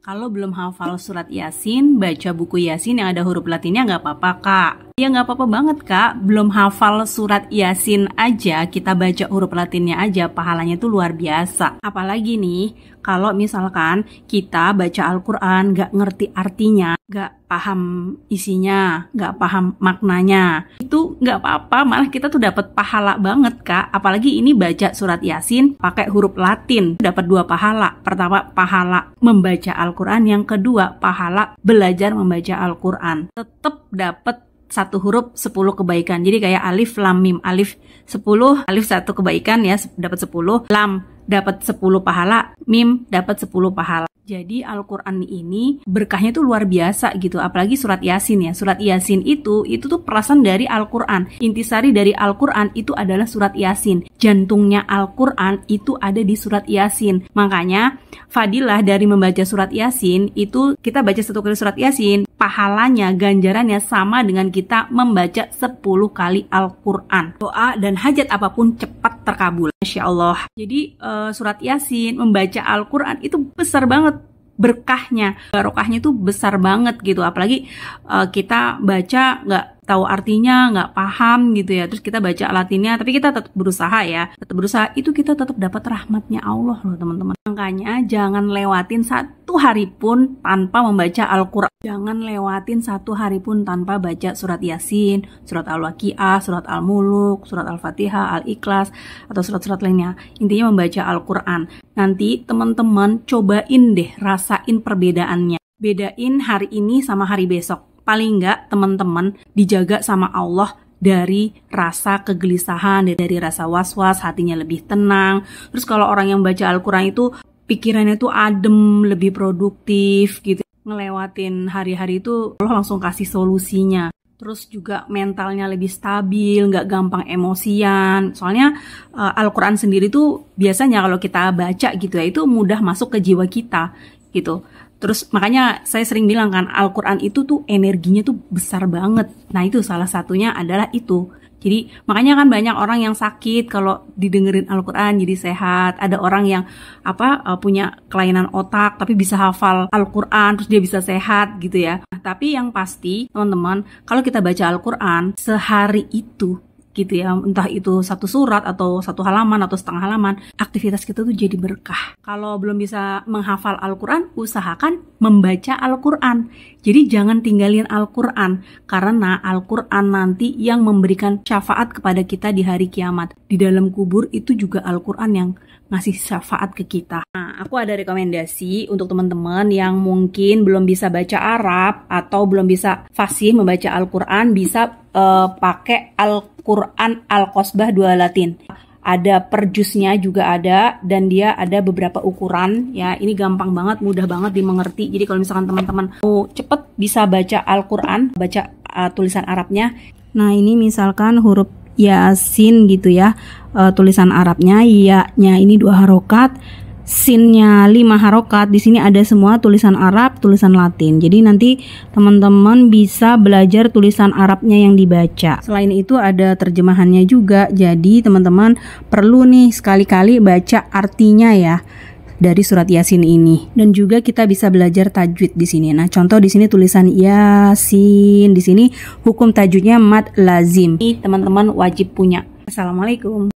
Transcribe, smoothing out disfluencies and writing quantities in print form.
Kalau belum hafal surat Yasin, baca buku Yasin yang ada huruf Latinnya nggak apa-apa, Kak. Ya nggak apa-apa banget, Kak. Belum hafal surat Yasin aja, kita baca huruf Latinnya aja, pahalanya tuh luar biasa. Apalagi nih, kalau misalkan kita baca Al-Quran nggak ngerti artinya, nggak paham isinya, nggak paham maknanya, itu nggak apa-apa, malah kita tuh dapat pahala banget, Kak. Apalagi ini baca surat Yasin pakai huruf Latin, dapat 2 pahala. Pertama, pahala membaca Al-Quran, yang kedua, pahala belajar membaca Al-Quran. Tetap dapat 1 huruf 10 kebaikan. Jadi kayak alif lam mim, alif 10, alif 1 kebaikan ya, dapat 10, lam dapat 10 pahala, mim dapat 10 pahala. Jadi Al-Quran ini berkahnya tuh luar biasa gitu. Apalagi surat Yasin ya. Surat Yasin itu tuh perasan dari Al-Quran. Intisari dari Al-Quran itu adalah surat Yasin. Jantungnya Al-Quran itu ada di surat Yasin. Makanya fadilah dari membaca surat Yasin itu, kita baca 1 kali surat Yasin, pahalanya, ganjarannya sama dengan kita membaca 10 kali Al-Quran. Doa dan hajat apapun cepat terkabul. Masya Allah. Jadi surat Yasin, membaca Al-Quran itu besar banget berkahnya, barokahnya tuh besar banget gitu. Apalagi kita baca nggak tahu artinya, nggak paham gitu ya, terus kita baca Latinnya, tapi kita tetap berusaha ya, tetap berusaha, itu kita tetap dapat rahmatnya Allah loh teman-teman. Makanya jangan lewatin 1 hari pun tanpa membaca Al-Quran. Jangan lewatin 1 hari pun tanpa baca surat Yasin, surat Al-Waqiah, surat Al-Muluk, surat Al-Fatihah, Al-Ikhlas, atau surat-surat lainnya. Intinya membaca Al-Quran. Nanti teman-teman cobain deh, rasain perbedaannya. Bedain hari ini sama hari besok. Paling enggak teman-teman dijaga sama Allah dari rasa kegelisahan, dari rasa was-was, hatinya lebih tenang. Terus kalau orang yang baca Al-Quran itu pikirannya tuh adem, lebih produktif gitu. Ngelewatin hari-hari itu Allah langsung kasih solusinya. Terus juga mentalnya lebih stabil, nggak gampang emosian. Soalnya Al-Quran sendiri tuh biasanya kalau kita baca gitu ya, itu mudah masuk ke jiwa kita gitu. Terus makanya saya sering bilang kan, Al-Quran itu tuh energinya tuh besar banget. Nah itu salah satunya adalah itu. Jadi makanya kan banyak orang yang sakit kalau didengerin Al-Quran jadi sehat. Ada orang yang punya kelainan otak tapi bisa hafal Al-Quran terus dia bisa sehat gitu ya. Nah, tapi yang pasti teman-teman, kalau kita baca Al-Quran sehari itu gitu ya, entah itu 1 surat atau 1 halaman atau setengah halaman, aktivitas kita tuh jadi berkah. Kalau belum bisa menghafal Al-Quran, usahakan membaca Al-Quran. Jadi jangan tinggalin Al-Quran, karena Al-Quran nanti yang memberikan syafaat kepada kita di hari kiamat. Di dalam kubur itu juga Al-Quran yang ngasih syafaat ke kita. Nah, aku ada rekomendasi untuk teman-teman yang mungkin belum bisa baca Arab atau belum bisa fasih membaca Al-Quran, bisa pakai Al-Quran Al-Qasbah 2 Latin. Ada per jusnya juga ada, dan dia ada beberapa ukuran ya. Ini gampang banget, mudah banget dimengerti. Jadi kalau misalkan teman-teman mau cepet bisa baca Al-Quran, baca tulisan Arabnya. Nah ini misalkan huruf Yasin gitu ya, tulisan Arabnya, ya-nya ini 2 harokat, sinnya 5 harokat. Di sini ada semua tulisan Arab, tulisan Latin. Jadi nanti teman-teman bisa belajar tulisan Arabnya yang dibaca. Selain itu ada terjemahannya juga. Jadi teman-teman perlu nih sekali-kali baca artinya ya dari surat Yasin ini. Dan juga kita bisa belajar tajwid di sini. Nah, contoh di sini tulisan Yasin, di sini hukum tajwidnya mad lazim. Ini teman-teman wajib punya. Assalamualaikum.